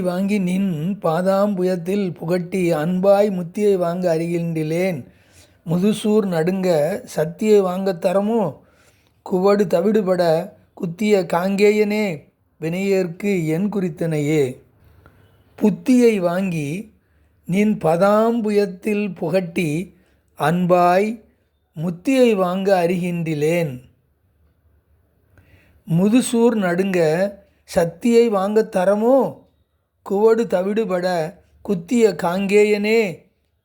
வாங்கி நின் பாதாம்புயத்தில் புகட்டி அன்பாய் முத்தியை வாங்க அறிகின்றேன். முதுசூர் நடுங்க சத்தியை வாங்கத் தரமோ குவடு தவிடுபட குத்திய காங்கேயனே வினையேற்கு என் குறித்தனையே. புத்தியை வாங்கி நின் பதாம்புயத்தில் புகட்டி அன்பாய் முத்தியை வாங்க அறிகின்றேன். முதுசூர் நடுங்க சத்தியை வாங்கத் தரமோ குவடு தவிடுபட குத்திய காங்கேயனே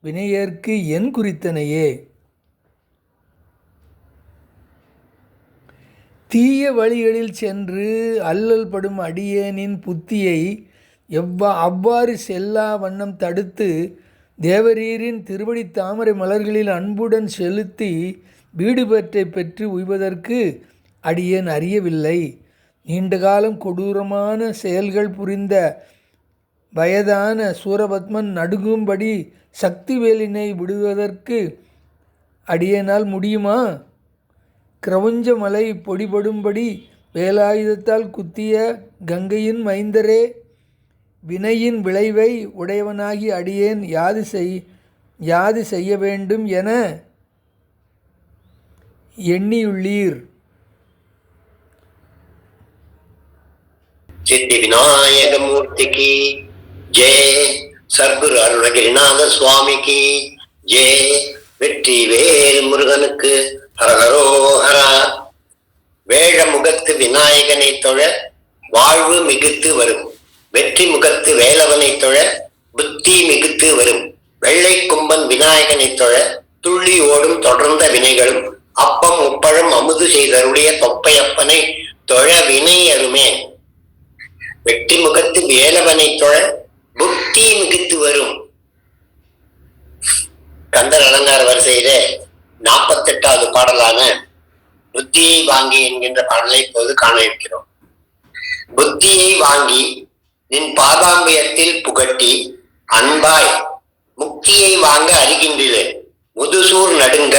வினையேற்கு என் குறித்தனையே. தீய வழிகளில் சென்று அல்லல் படும் அடியேனின் புத்தியை அவ்வாறு செல்லா வண்ணம் தடுத்து தேவரீரின் திருவடி தாமரை மலர்களில் அன்புடன் செலுத்தி வீடு பெற்று உய்வதற்கு அடியேன் அறியவில்லை. நீண்ட காலம் கொடூரமான செயல்கள் புரிந்த வயதான சூரபத்மன் நடுங்கும்படி சக்தி வேலினை விடுவதற்கு அடியேனால் முடியுமா? கிரவுஞ்ச மலை பொடிபடும்படி வேலாயுதத்தால் குத்திய கங்கையின் மைந்தரே, வினையின் விளைவை உடையவனாகி அடியேன் யாது செய்ய வேண்டும் என எண்ணியுள்ளீர். சித்தி விநாயக மூர்த்திக்கு ஜெய, சர்க்குரு அருணகிரிநாத சுவாமிக்கு ஜெய, வெற்றி வேல் முருகனுக்கு ஹரஹரோஹரா. வேழ முகத்து விநாயகனை தொழ வாழ்வு மிகுத்து வரும், வெற்றி முகத்து வேலவனை தொழ புத்தி மிகுத்து வரும். வெள்ளை கும்பன் விநாயகனை தொழ துள்ளி ஓடும் தொடர்ந்த வினைகளும் அப்பம் உப்பழம் அமுது செய்தருடைய தொப்பையப்பனை தொழ வினை அருமே. வெற்றி முகத்து வேலவனை தொழ புத்தி மிகுத்து வரும். கந்தர் அலங்கார வரிசையில 48வது பாடலான புத்தியை வாங்கி என்கின்ற பாடலை இப்போது காண இருக்கிறோம். புத்தியை வாங்கி நின் பாதாம்பயத்தில் புகட்டி அன்பாய் முக்தியை வாங்க அறிகின்றேன். முதுசூர் நடுங்க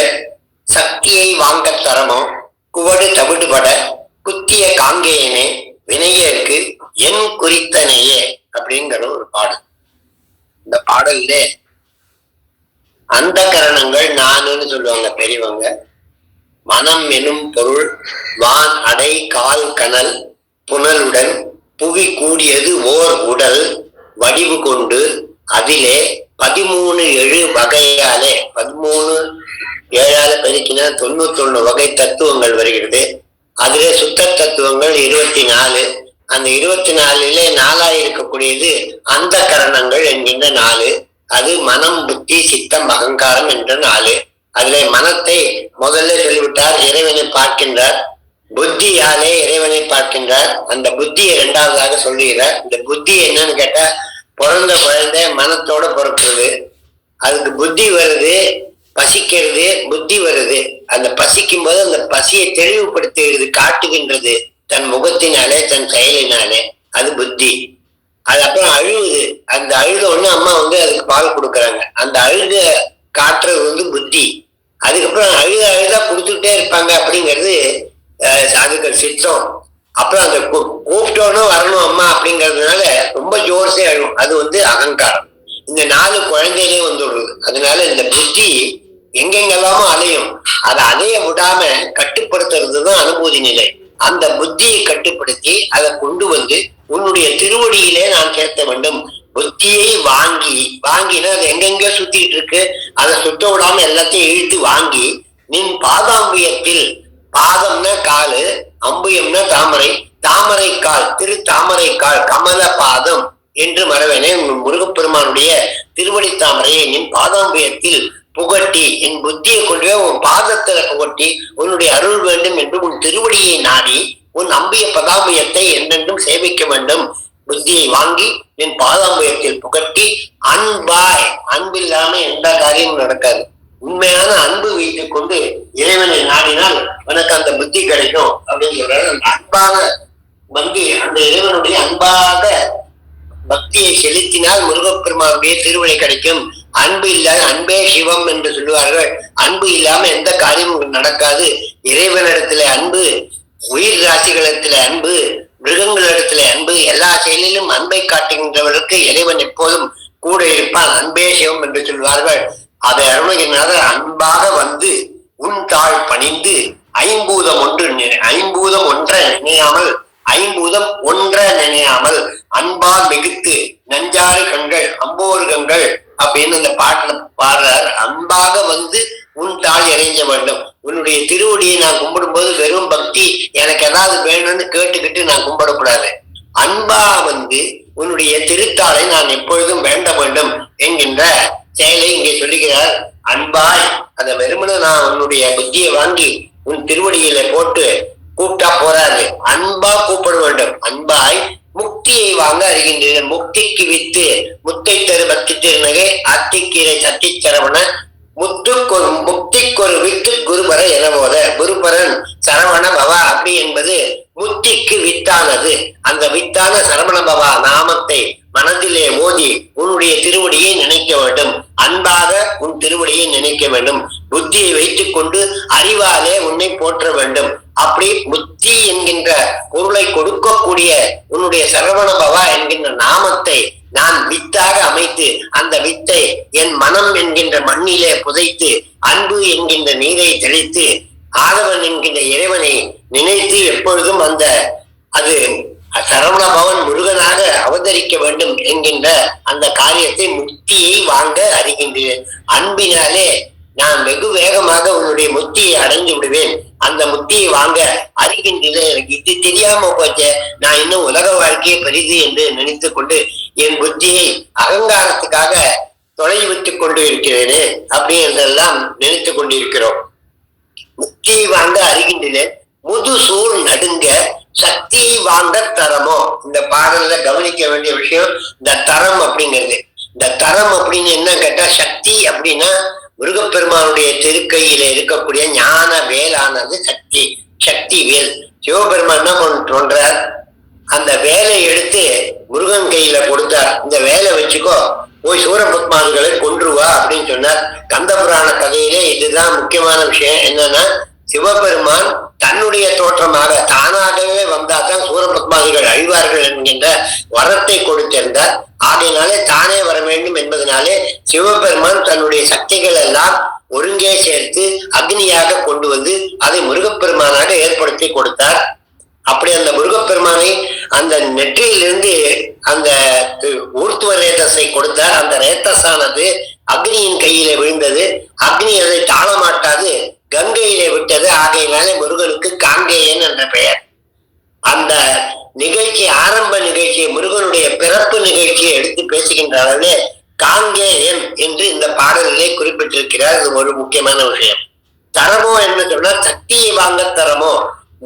சக்தியை வாங்க தரமோ குவடு தவிடுபட குத்திய காங்கேயனே வினையேற்கு என் குறித்தனையே அப்படிங்கிற ஒரு பாடல். இந்த பாடல்ல அந்த கரணங்கள் நானுன்னு சொல்லுவாங்க பெரியவங்க. மனம் எனும் பொருள் வான் அடை கால் கனல் புனலுடன் புவி கூடியது ஓர் உடல் வடிவு கொண்டு அதிலே 13 வகையாலே 13 பெருக்கினா 91 வகை தத்துவங்கள் வருகிறது. அதிலே சுத்த தத்துவங்கள் 24. அந்த 24லே 4 இருக்கக்கூடியது அந்த கரணங்கள் என்கின்ற 4. அது மனம் புத்தி சித்தம் அகங்காரம் என்ற 4. அதிலே மனத்தை முதல்ல சொல்லிவிட்டார், இறைவனை பார்க்கின்றார். புத்தியாலே இறைவனை பார்க்கின்றார். அந்த புத்தியை 2வதாக சொல்லுகிறார். இந்த புத்தி என்னன்னு கேட்டா, பிறந்த குழந்தை மனத்தோட பிறக்கிறது, அதுக்கு புத்தி வருது, பசிக்கிறது, புத்தி வருது. அந்த பசிக்கும் போது அந்த பசியை தெளிவுபடுத்துகிறது, காட்டுகின்றது தன் முகத்தினாலே தன் செயலினாலே, அது புத்தி. அது அப்புறம் அழுகுது, அந்த அழுத ஒண்ணு அம்மா அதுக்கு பால் கொடுக்குறாங்க, அந்த அழுத காட்டுறது புத்தி. அதுக்கப்புறம் அழுதா கொடுத்துட்டே இருப்பாங்க அப்படிங்கிறது அதுக்கு சித்தம். அப்புறம் அந்த கூப்பிட்டோன்னு வரணும் அம்மா அப்படிங்கிறதுனால ரொம்ப ஜோர்ஸே அழும், அது அகங்காரம். இந்த 4 குழந்தையிலே வந்துடுறது. அதனால இந்த புத்தி எங்கெங்கெல்லாமோ அலையும், அதை அலைய விடாம கட்டுப்படுத்துறதுதான் அனுபூதி நிலை. அந்த புத்தியை கட்டுப்படுத்தி அதை கொண்டு உன்னுடைய திருவடியிலே நான் சேர்த்த வேண்டும். புத்தியை வாங்கினா அது எங்கெங்க சுத்திட்டு இருக்கு, அதை சுத்த விடாம எல்லாத்தையும் இழுத்து வாங்கி நின் பாதாம்புயத்தில், பாதம்னா காலு, அம்புயம்னா தாமரை, தாமரை கால், திரு தாமரை கால், கமல பாதம் என்று மறவேனே. முருகப்பெருமானுடைய திருவடி தாமரையை நின் பாதாம்புயத்தில் புகட்டி, என் புத்தியை கொண்டு போய் உன் பாதத்துல புகட்டி உன்னுடைய அருள் வேண்டும் என்று உன் திருவடியை நாடி உன் அம்பிய பதாம்பயத்தை என்றென்றும் சேவிக்க வேண்டும். புத்தியை வாங்கி என் பாதாம்பயத்தில் புகட்டி அன்பாய், அன்பில்லாம எந்த காரியமும் நடக்காது. உண்மையான அன்பு வைத்துக் கொண்டு இறைவனை நாடினால் உனக்கு அந்த புத்தி கிடைக்கும் அப்படின்னு சொல்றாரு. அந்த அன்பாக அந்த இறைவனுடைய அன்பாக பக்தியை செலுத்தினால் முருகப்பெருமானுடைய திருவடி கிடைக்கும். அன்பு இல்லாத, அன்பே சிவம் என்று சொல்லுவார்கள். அன்பு இல்லாம எந்த காரியமும் நடக்காது. இறைவனிடத்துல அன்பு, உயிர் ராசிகளிடத்துல அன்பு, மிருகங்களிடத்துல அன்பு, எல்லா செயலிலும் அன்பை காட்டுகின்றவருக்கு இறைவன் எப்போதும் கூட இருப்பான். அன்பே சிவம் என்று சொல்வார்கள். அதை அருணகிரிநாதர் அன்பாக வந்து உன் தாழ் பணிந்து ஐம்பூதம் ஒன்ற நினையாமல் அன்பால் மிகுத்து நஞ்சாறு கண்கள் அம்போரு கண்கள் அப்படின்னு அந்த பாட்டுல பாடுறார். அன்பாக வந்து உன் தாள் இறைஞ்ச வேண்டும். உன்னுடைய திருவடியை நான் கும்பிடும் போது வெறும் பக்தி எனக்கு ஏதாவது வேணும்னு கேட்டுக்கிட்டு நான் கும்பிடக்கூடாது. அன்பா வந்து உன்னுடைய திருத்தாளை நான் எப்பொழுதும் வேண்ட வேண்டும் என்கின்ற செயலை இங்கே சொல்லுகிறார். அன்பாய் அந்த வெறுமனை நான் உன்னுடைய புத்தியை வாங்கி உன் திருவடியில போட்டு கூப்பிட்டா போறாது, அன்பா கூப்பிட வேண்டும். அன்பாய் முக்தியை வாங்க அறிகின்றனர். முக்திக்கு வித்து முத்தை தரு பக்தி திருநகை அத்திக்கீரை சத்தி சரவண முக்திக்கொரு வித்து குருபர என போத குருபரன் சரவண பவா அப்படி என்பது முக்திக்கு வித்தானது. அந்த வித்தான சரவண பவா நாமத்தை மனதிலே ஓதி உன்னுடைய திருவடியை நினைக்க வேண்டும். அன்பாக உன் திருவடியை நினைக்க வேண்டும். புத்தியை வைத்துக் கொண்டு அறிவாலே உன்னை போற்ற வேண்டும். அப்படி புத்தி என்கின்ற பொருளை கொடுக்கக்கூடிய உன்னுடைய சரவண பவா என்கின்ற நாமத்தை நான் வித்தாக அமைத்து அந்த வித்தை என் மனம் என்கின்ற மண்ணிலே புதைத்து அன்பு என்கின்ற நீரை தெளித்து ஆதவன் என்கின்ற இறைவனை நினைத்து எப்பொழுதும் அது சரவண பவன் முருகனாக அவதரிக்க வேண்டும் என்கின்ற அந்த காரியத்தை முக்தியை வாங்க அறிகின்றேன். அன்பினாலே நான் வெகு வேகமாக உன்னுடைய முக்தியை அடைந்து விடுவேன். அந்த முக்தியை வாங்க அறிகின்றேன். எனக்கு இது தெரியாம போச்ச, நான் இன்னும் உலக வாழ்க்கையை பெரிது என்று நினைத்து கொண்டு என் புத்தியை அகங்காரத்துக்காக தொலைவி விட்டுக் கொண்டு இருக்கிறேனே அப்படி என்றெல்லாம் நினைத்து கொண்டிருக்கிறோம். முக்தியை வாங்க அறிகின்றேன். முதுசூழ் நடுங்க சக்தி வாங்க தரமோ. இந்த பாடல்ல கவனிக்க வேண்டிய விஷயம் இந்த தரம் அப்படிங்கிறது. இந்த தரம் அப்படின்னு என்ன கேட்டா, சக்தி அப்படின்னா முருகப்பெருமானுடைய திருக்கையில இருக்கக்கூடிய ஞான வேலானது சக்தி வேல். சிவபெருமான் என்ன பண்றார், அந்த வேலை எடுத்து முருகன் கையில கொடுத்தார். இந்த வேலை வச்சுக்கோ, போய் சூரபத்மான்களை கொன்றுவா அப்படின்னு சொன்னார். கந்தபுராண கதையிலே இதுதான் முக்கியமான விஷயம். என்னன்னா, சிவபெருமான் தன்னுடைய தோற்றமாக தானாகவே வந்தாதான் சூரபத்மாதிகள் அழிவார்கள் என்கின்ற வரத்தை கொடுத்திருந்தார். ஆகையினாலே தானே வர வேண்டும் என்பதனாலே சிவபெருமான் தன்னுடைய சக்திகள் எல்லாம் ஒருங்கே சேர்த்து அக்னியாக கொண்டு வந்து அதை முருகப்பெருமானாக ஏற்படுத்தி கொடுத்தார். அப்படி அந்த முருகப்பெருமானை அந்த நெற்றியிலிருந்து அந்த ஊர்த்துவ ரேதஸை கொடுத்தார். அந்த ரேதஸானது அக்னியின் கையில விழுந்தது. அக்னி அதை தாளமாட்டாது கங்கையிலே விட்டது. ஆகையினாலே முருகனுக்கு காங்கேயன் என்ற பெயர். அந்த நிகழ்ச்சி ஆரம்ப நிகழ்ச்சியை முருகனுடைய பிறப்பு நிகழ்ச்சியை எடுத்து பேசுகின்ற அளவிலே காங்கேயன் என்று இந்த பாடலிலே குறிப்பிட்டிருக்கிறார். இது ஒரு முக்கியமான விஷயம். தரமோ என்று சொன்னால் சக்தியை வாங்க தரமோ.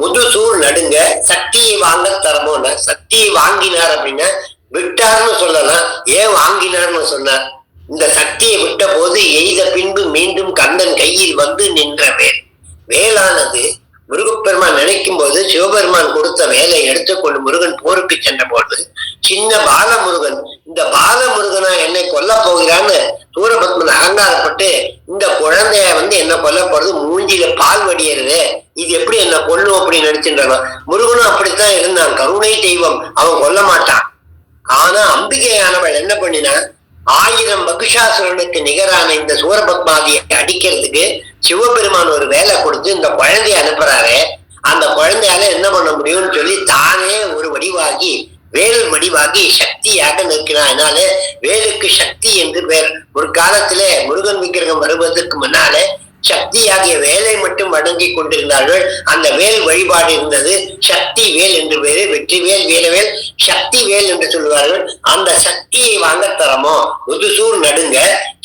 முதுசூழ் நடுங்க சக்தியை வாங்க தரமோன்னா, சக்தியை வாங்கினார் அப்படின்னா விட்டார்னு சொல்லலாம். ஏன் வாங்கினார்னு சொன்னார், இந்த சக்தியை விட்ட போது எய்த பின்பு மீண்டும் கண்ணன் கையில் வந்து நின்ற வேலானது முருகப்பெருமான் நினைக்கும் போது சிவபெருமான் கொடுத்த வேலை எடுத்துக்கொண்டு முருகன் போருக்கு சென்ற போது சின்ன பாலமுருகன், இந்த பாலமுருகனா என்னை கொல்ல போகிறான்னு சூரபத்மன் அகங்காரப்பட்டு இந்த குழந்தைய என்ன கொல்ல போறது, மூஞ்சியில பால் வடியறது, இது எப்படி என்ன கொல்லும் அப்படின்னு நினைச்சுட்டான். முருகனும் அப்படித்தான் இருந்தான், கருணை தெய்வம், அவன் கொல்ல மாட்டான். ஆனா அம்பிகையானவள் என்ன பண்ணினா, 1000 மகிஷாசுரனுக்கு நிகரான இந்த சூரபத்மாதியை அடிக்கிறதுக்கு சிவபெருமான் ஒரு வேலை கொடுத்து இந்த குழந்தைய அனுப்புறாரு. அந்த குழந்தையால என்ன பண்ண முடியும்னு சொல்லி தானே ஒரு வடிவாகி வேல் வடிவாகி சக்தியாக நிற்கிறான். அதனால வேலுக்கு சக்தி என்று பேர். ஒரு காலத்திலே முருகன் விக்கிரகம் வருவதற்கு முன்னாலே சக்தியாகிய வேலை மட்டும் வணங்கி கொண்டிருந்தார்கள். அந்த வேல் வழிபாடு இருந்தது. சக்தி வேல் என்று பேரு. வெற்றி வேல், வீரவேல், சக்தி வேல் என்று சொல்லுவார்கள். அந்த சக்தியை வாங்க தரமோ. முதுசூர் நடுங்க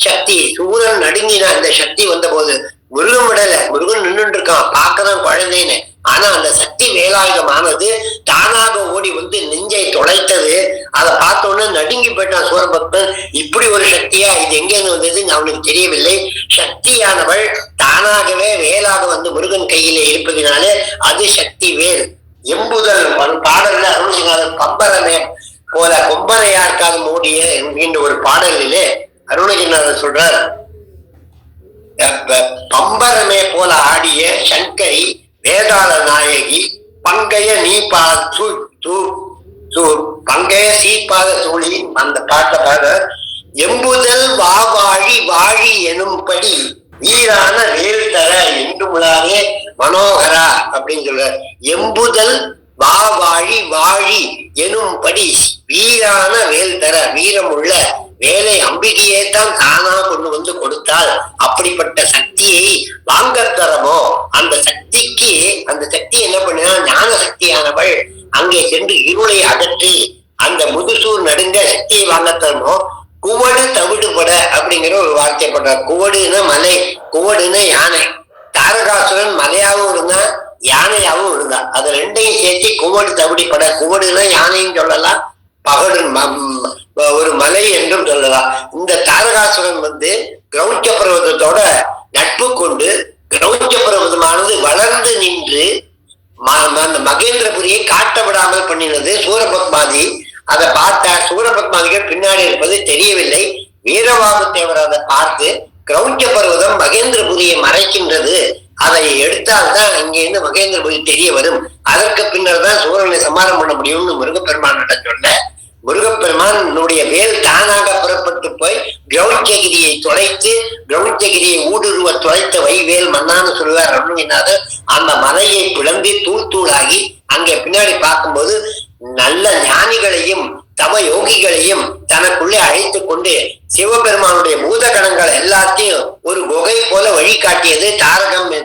சக்தி. சூரன் நடுங்கினா அந்த சக்தி வந்த போது முருகன் விடல, முருகன் நின்றுட்டு இருக்கான், பார்க்கதான் குழந்தைன்னு. ஆனா அந்த சக்தி வேலாயுதமானது தானாக ஓடி வந்து நெஞ்சை தொலைத்தது. அதை பார்த்தோன்னே நடுங்கி போயிட்டான் சூரபத்மன். இப்படி ஒரு சக்தியா, இது எங்கேருந்து வந்ததுன்னு அவனுக்கு தெரியவில்லை. சக்தியானவள் தானாகவே வேலாக வந்து முருகன் கையிலே இருப்பதினாலே அது சக்தி வேல். எம்புதல் பாடல்ல அருணகிரிநாதர் பம்பரமே போல கொம்பரையார்க்காக மூடிய என்கின்ற ஒரு பாடலிலே அருணகிரிநாதர் சொல்றார், பம்பரமே போல ஆடிய சங்கரி வேதாள நாயகி பங்கைய நீ பங்கைய சீப்பாத தோழி அந்த பாட்டை பாட எம்புதல் வாழி வாழி எனும்படி வீரான வேல் தர என்று முழாவே மனோகரா அப்படின்னு சொல்ற. எம்புதல் வாழி வாழி எனும்படி வீரான வேல் தர, வீரமுள்ள வேலை அம்பிகையே தான் தானா கொண்டு வந்து கொடுத்தால் அப்படிப்பட்ட சக்தியை வாங்க தரமோ. அந்த சக்தி என்ன பண்ணா, ஞான சக்தியானவள் அங்கே சென்று இருளை அகற்றி அந்த முதுசூர் நடுங்க சக்தியை வாங்க தரமோ. குவடு தவிடுபட அப்படிங்கிற ஒரு வார்த்தை பண்ற. குவடுன்னா மலை, குவடுன்னா யானை. தாரகாசுரன் மலையாவும் இருந்தா யானையாவும் இருந்தா. அது ரெண்டையும் சேர்த்து குவடு தவிடிப்பட. குவடுன்னா யானையும் சொல்லலாம், பகடு ஒரு மலை என்றும் சொல்லலாம். இந்த தாரகாசுரன் கிரௌஞ்ச பர்வதத்தோட நட்பு கொண்டு கிரௌஞ்ச பர்வதமானது வளர்ந்து நின்று மகேந்திரபுரியை காட்ட விடாமல் பண்ணினது சூரபத்மாதி. அதை பார்த்தார். சூரபத்மாதிகள் பின்னாடி இருப்பது தெரியவில்லை. வீரவாகு தேவர் அதை பார்த்து கிரௌஞ்ச பர்வதம் மகேந்திரபுரியை மறைக்கின்றது, அதை எடுத்தால்தான் இங்கிருந்து மகேந்திரபுரி தெரிய வரும், அதற்கு பின்னர் தான் சூரனை சமாதானம் பண்ண முடியும்னு முருகப்பெருமான் சொல்ல, முருகப்பெருமானுடைய வேல் தானாக புறப்பட்டு போய் கிரௌஞ்சகிரியை தொலைத்து, கிரௌஞ்சகிரியை ஊடுருவ தொலைத்த வைவேல் மன்னான்னு சொல்லுவார் அருணகிரிநாதர். அந்த மலையை பிளம்பி தூள் தூளாகி அங்கே பின்னாடி பார்க்கும்போது நல்ல ஞானிகளையும் தவ யோகிகளையும் தனக்குள்ளே அழைத்து கொண்டு சிவபெருமானுடைய பூதகணங்கள் எல்லாத்தையும் ஒரு குகை போல வழிகாட்டியது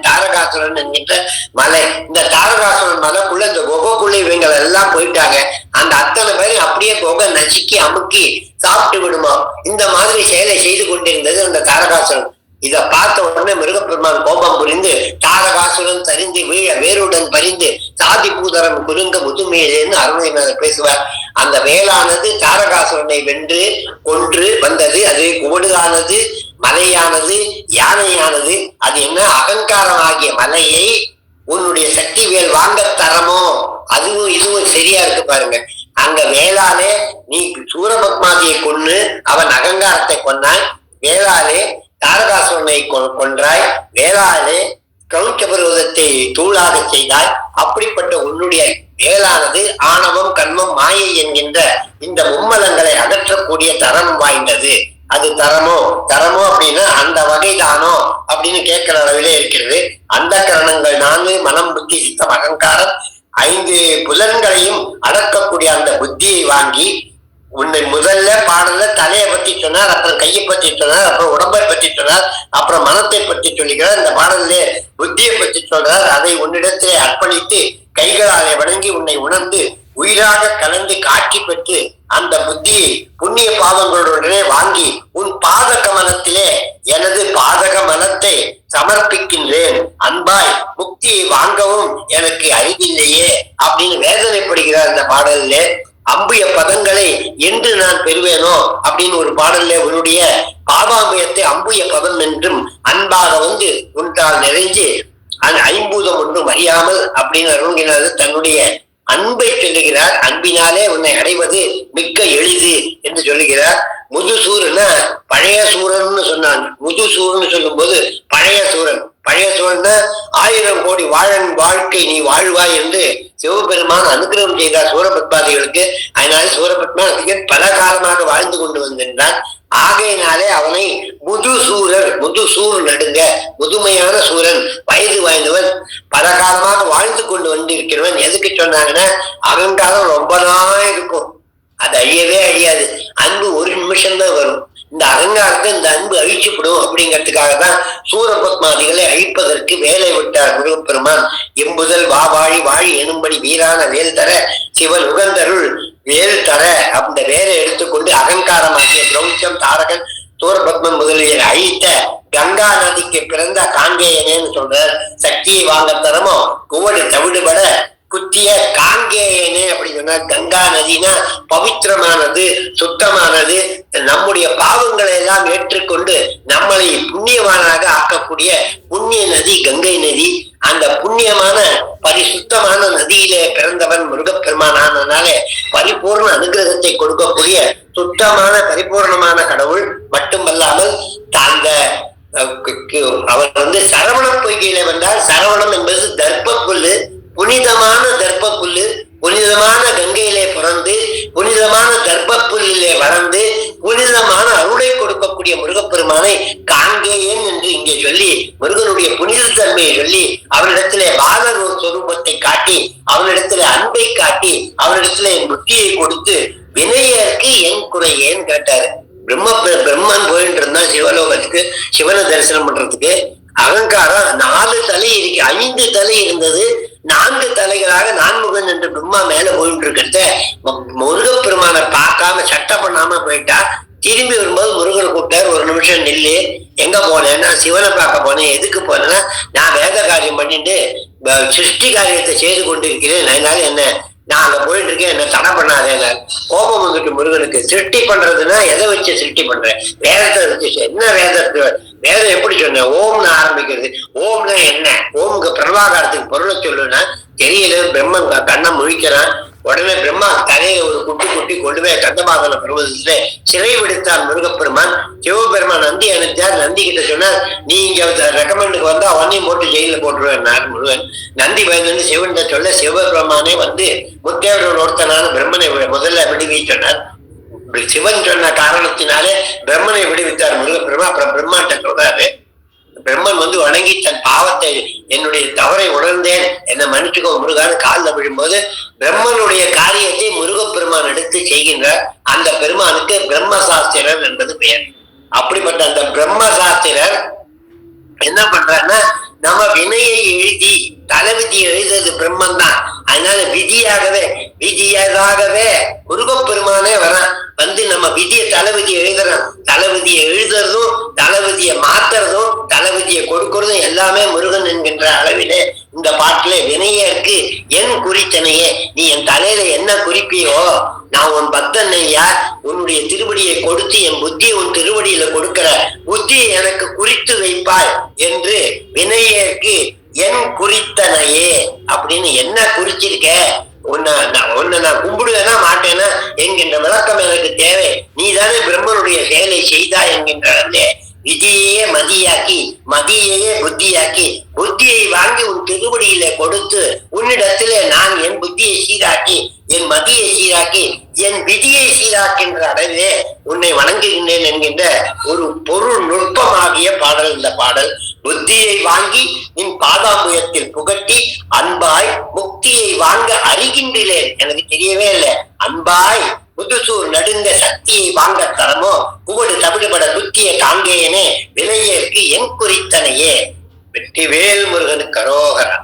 தாரகாசுரன் என்கின்ற மலை. இந்த தாரகாசுரன் மலைக்குள்ள இந்த குகைக்குள்ள இவங்க எல்லாம் போயிட்டாங்க. அந்த அத்தனை பேரும் அப்படியே குகை நசுக்கி அமுக்கி சாப்பிட்டு விடுமா. இந்த மாதிரி செயலை செய்து கொண்டிருந்தது அந்த தாரகாசுரன். இதை பார்த்த உடனே முருகப்பெருமான் கோபம் புரிந்து தாரகாசுரன் சரிந்து வீழ வேருடன் பறிந்து சாதி பூதரம் குறுங்க முதுமையிலேன்னு அருணகிரிநாதர் பேசுவார். அந்த வேளானது தாரகாசுரனை வென்று கொன்று வந்தது. அது குவடுகானது, மலையானது, யானையானது. அது என்ன, அகங்காரம் ஆகிய மலையை உன்னுடைய சக்தி வேல் வாங்க தரமோ. அதுவும் இதுவும் சரியா இருக்கு பாருங்க. அங்க வேளாலே நீ சூரபத்மாதியை கொன்னு அவன் அகங்காரத்தை கொன்னாய், வேளாலே தாரகாசுரனை கொன்றாய், வேளாலே கிரௌஞ்ச பர்வதத்தை தூளாக செய்தாய். அப்படிப்பட்ட உன்னுடைய வேளானது ஆணவம் கண்மம் மாயை என்கின்ற இந்த மும்மலங்களை அகற்றக்கூடிய தரம் வாய்ந்தது. அது தரமோ அப்படின்னா அந்த வகைதானோ அப்படின்னு கேட்கிற அளவிலே இருக்கிறது. அந்த கரணங்கள் 4, மனம் புத்தி சித்தம் அகங்காரம் 5 புலன்களையும் அடக்கக்கூடிய அந்த புத்தியை வாங்கி உன்னை முதல்ல பாடல தலையை பத்தி சொன்னார், அப்புறம் கையை பற்றி சொன்னார், அப்புறம் உடம்பை பற்றி சொன்னார், அப்புறம் மனத்தை பற்றி சொல்லிக்கிறார். இந்த பாடலே புத்தியை பற்றி சொல்றார். அதை உன்னிடத்திலே அர்ப்பணித்து கைகளாலே வணங்கி உன்னை உணர்ந்து உயிராக கலந்து காட்சி பெற்று அந்த புத்தியை புண்ணிய பாதங்களுடனே வாங்கி உன் பாத கமலத்திலே எனது பாதக மனத்தை சமர்ப்பிக்கின்றேன், அன்பாய் முக்தியை வாங்கவும் எனக்கு அறிவில்லையே அப்படின்னு வேதனைப்படுகிறார் இந்த பாடலிலே. அம்பிய பதங்களை என்று நான் பெறுவேனோ அப்படின்னு ஒரு பாடல்ல உன்னுடைய பாவாம்பயத்தை அம்புய பதம் என்றும் அன்பாக உன்றால் நிறைஞ்சு ஐம்பூதம் ஒன்றும் அறியாமல் அப்படின்னு அருள்கிறார். தன்னுடைய அன்பை சொல்லுகிறார். அன்பினாலே உன்னை அடைவது மிக்க எளிது என்று சொல்லுகிறார். முதுசூரனா பழைய சூரன் சொன்னான். முதுசூரன் சொல்லும் போது பழைய சூரன், பழைய சூரன் 1000 கோடி வாழன் வாழ்க்கை நீ வாழ்வாய் என்று சிவபெருமான் அனுகிரகம் செய்தார் சூரபத்மாதிகளுக்கு. அதனால சூரபத்மாதிகள் பல காலமாக வாழ்ந்து கொண்டு வந்திருந்தான். ஆகையினாலே அவனை முதுசூர் நடுங்க, முதுமையான சூரன், வயது வாய்ந்தவன், பல காலமாக வாழ்ந்து கொண்டு வந்திருக்கிறவன். எதுக்கு சொன்னாங்கன்னா அகங்காரம் ரொம்ப நாள் இருக்கும், அது அழியவே அழியாது. அன்பு ஒரு நிமிஷம் தான் வரும். இந்த அகங்காரத்தை இந்த அன்பு அழிச்சுப்படும் அப்படிங்கிறதுக்காக தான் சூரபத்மாதிகளை அழிப்பதற்கு வேலை விட்டார் முருகப்பெருமான். எம்புதல் வாழி வாழி எனும்படி வீரான வேல் தர சிவன் உகந்தருள் வேல் தர. அந்த வேலை எடுத்துக்கொண்டு அகங்காரமாகிய கிரௌஞ்சம் தாரகன் சூரபத்மன் முதலிய அழித்த கங்கா நதிக்கு பிறந்த காங்கேயனேன்னு சொல்றார். சக்தியை வாங்க தரமோ குவடு தவிடுபட குத்திய காங்கேயனே அப்படி சொன்னா, கங்கா நதினா பவித்திரமானது, சுத்தமானது, நம்முடைய பாவங்களை எல்லாம் ஏற்றுக்கொண்டு நம்மளை புண்ணியவானாக ஆக்கக்கூடிய புண்ணிய நதி கங்கை நதி. அந்த புண்ணியமான பரிசுத்தமான நதியிலே பிறந்தவன் முருகப்பெருமானானனால பரிபூர்ண அனுகிரகத்தை கொடுக்கக்கூடிய சுத்தமான பரிபூர்ணமான கடவுள் மட்டுமல்லாமல் அந்த அவர் சரவண பொய்கையில வந்தால், சரவணம் என்பது தர்ப்ப புல்லு, புனிதமான தர்ப்ப புல்லு, புனிதமான கங்கையிலே பிறந்து புனிதமான கர்ப்பப்புல்லிலே வளர்ந்து புனிதமான அருளை கொடுக்கக்கூடிய முருகப்பெருமானை காங்கேயன் என்று இங்கே சொல்லி முருகனுடைய புனித தன்மையை சொல்லி அவரிடத்திலே பாலர் ஒரு சொரூபத்தை காட்டி அவரிடத்திலே அன்பை காட்டி அவரிடத்திலே புத்தியை கொடுத்து வினையருக்கு என் குறை ஏன்னு கேட்டாரு. பிரம்மன் போயிட்டு இருந்தான் சிவலோகத்துக்கு சிவனை தரிசனம் பண்றதுக்கு. அகங்காரம் 4 தலை இருக்கு, 5 தலை இருந்தது, 4 தலைகளாக நான்முகன் என்று பிரம்மா மேல போயிட்டு இருக்கிறத முருகப்பெருமானை பார்க்காம சட்டை பண்ணாம போயிட்டா. திரும்பி வரும்போது முருகனை கூப்பிட்டாரு, ஒரு நிமிஷம் நில்லு, எங்க போனேன்னா சிவனை பார்க்க போனேன். எதுக்கு போனேன்னா நான் வேத காரியம் பண்ணிட்டு சிருஷ்டி காரியத்தை செய்து கொண்டிருக்கிறேன், அதனால என்ன நான் அங்க போயிட்டு இருக்கேன், என்ன தடை பண்ணாதேங்க. கோபம் வந்துட்டு முருகனுக்கு. சிருஷ்டி பண்றதுன்னா எதை வச்சு சிருஷ்டி பண்றேன்? வேதத்தை வச்சு. என்ன வேதத்தை? வேதம் எப்படி சொன்னேன்? ஓம்னு ஆரம்பிக்கிறது. ஓம்னா என்ன? ஓமுக்கு பிரபாகாரத்துக்கு பொருளை சொல்லுன்னா தெரியல. பிரம்மன் கண்ணை முழிக்கிறான். உடனே பிரம்மா தலையில ஒரு குட்டி கொண்டு போய் கந்தமாதன பருவத்துல சிறை விடுத்தான் முருகப்பெருமான். சிவபெருமான் நந்தி அனுப்பிச்சார். நந்தி கிட்ட சொன்னார், நீ இங்க ரெக்கமெண்டுக்கு வந்தா அவனையும் போட்டு ஜெயில போட்டுருவேன் முருகன். நந்தி பயந்து சிவன் சொல்ல சிவபெருமானே வந்து முத்தேவரோட ஒருத்தனான பிரம்மனை முதல்ல விடுவி சொன்னார். சிவன் சொன்ன காரணத்தினாலே பிரம்மனை விடுவித்தார் முருகப்பெருமா. அப்புறம் பிரம்மாட்ட சொல்றாரு, பிரம்மன் வந்து வணங்கி தன் பாவத்தை என்னுடைய தவறை உணர்ந்தேன் என்னை மன்னிச்சுக்கோ முருகான்னு காலில் விழும்போது பிரம்மனுடைய காரியத்தை முருகப்பெருமான் எடுத்து செய்கின்றார். அந்த பெருமானுக்கு பிரம்மசாஸ்திரர் என்பது பெயர். அப்படிப்பட்ட அந்த பிரம்மசாஸ்திரர் என்ன பண்றாருன்னா நம்ம வினையை எழுதி தலைவிதி எழுதுறது பிரம்மன் தான். அதனால விதியாகவே முருகப்பெருமானே வரான். வந்து நம்ம விதியை தலைவிதியை எழுதுறோம். தலைவிதியை எழுதுறதும் தலைவிதியை மாத்துறதும் தலைவிதியை கொடுக்கறதும் எல்லாமே முருகன் என்கின்ற அளவிலே இந்த பாட்டுல வினையருக்கு என் குறித்தனையே, நீ என் தலையில என்ன குறிப்பியோ நான் உன் பக்தன் ஐயா, உன்னுடைய திருவடியை கொடுத்து என் புத்தியை உன் திருவடியில கொடுக்கிற புத்தியை எனக்கு குறித்து வைப்பாய் என்று வினையருக்கு என் குறித்தனையே அப்படின்னு என்ன குறிச்சிருக்க, உன்னை நான் கும்பிடுவேனா மாட்டேனா என்கின்ற விளக்கம் எனக்கு தேவை. நீ தானே பிரம்மனுடைய செயலை செய்தா என்கின்ற விதியையே மதியாக்கி மதியையே புத்தியாக்கி புத்தியை வாங்கி உன் திருவடியில கொடுத்து உன்னிடத்திலே நான் என் புத்தியை சீராக்கி என் மதியை சீராக்கி என் விதியை சீராக்கின்ற அளவிலே உன்னை வணங்குகின்றேன் என்கின்ற ஒரு பொருள் நுட்பமாகிய பாடல் இந்த பாடல். புத்தியை வாங்கி நின் பாதாம்புயத்தில் புகட்டி அன்பாய் முக்தியை வாங்க அறிகின்றேன். எனக்கு தெரியவே இல்லை. அன்பாய் புதுசூர் நடுங்க சக்தியை வாங்க தரமோ புகழ் தவிடுபட புத்திய காங்கேயனே வினையேற்கு என் குறித்தனையே. வெற்றிவேல் முருகனுக்கு அரோகரா.